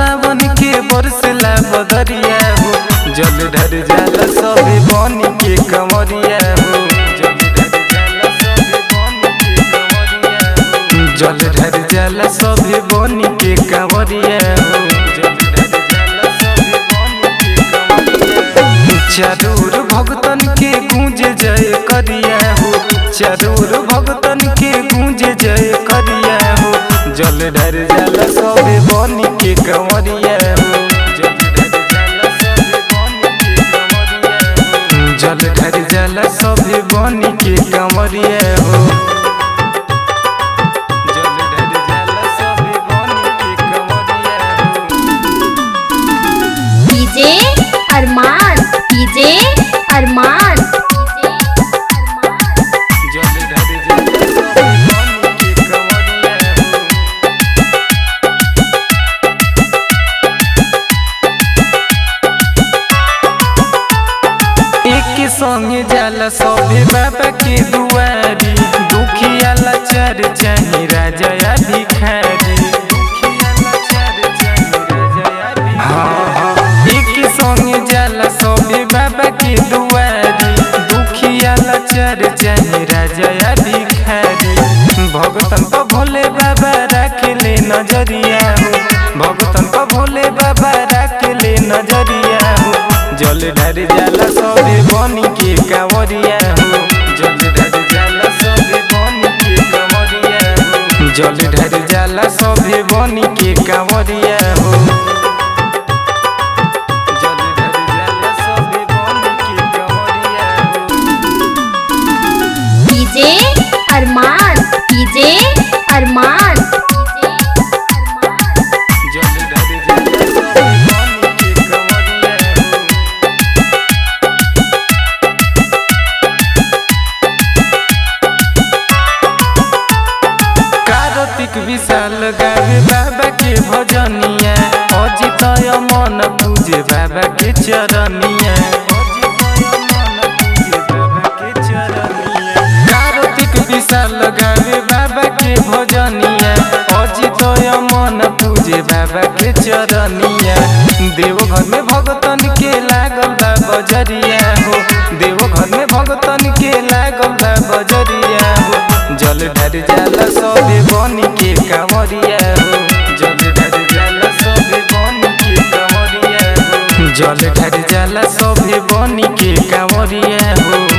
सावन के बरसला बदरिया हो, जल ढर जाला सभी बनी के कमरिया हो, जल ढर जाला सभी बनी के कमरिया हो। चारूर भगतन के गूंज जय करिया हो, चारूर भगतन के गूंज जय करिया हो, जल ढर जाला सभी बनी के कमरिया हो, जल ढर जाला सभी बनी के कमरिया हो। अरमान डीजे अरमान एक संगे जाला सभी बाबा के दुआरी, दुखिया लाचार चाहे राजा या भिखारी। एक संगे जाला सभी बाबा के दुआरी, दुखिया लाचार चाहे राजा या भिखारी। भगतन पर भोले बाबा रख ले नजरिया हो, भगतन पर भोले बाबा रख ले नजरिया हो, जल ढर जाला सभी बनी के कांवरिया हो, जल ढर जाला सभी बनी के कांवरिया हो, जल ढर जाला सभी बनी के कांवरिया हो। डीजे अरमान डीजे अरमान कार्तिक विशाल गावे बाबा के भजनिया, अजित मन पूजे बाबा के चरनिया। कार्तिक विशाल गावे बाबा के भजनिया, अजित मन पूजे बाबा के चरनिया। देवघर में भगतन के लागल बा बजरिया हो, देवघर में भगतन के लागल बा बजरिया हो, जल ढर जाला सभी बनी के कांवरिया हो, जल ढर जाला सभी बनी के कांवरिया हो, जल ढर जाला सभी बनी के कांवरिया हो।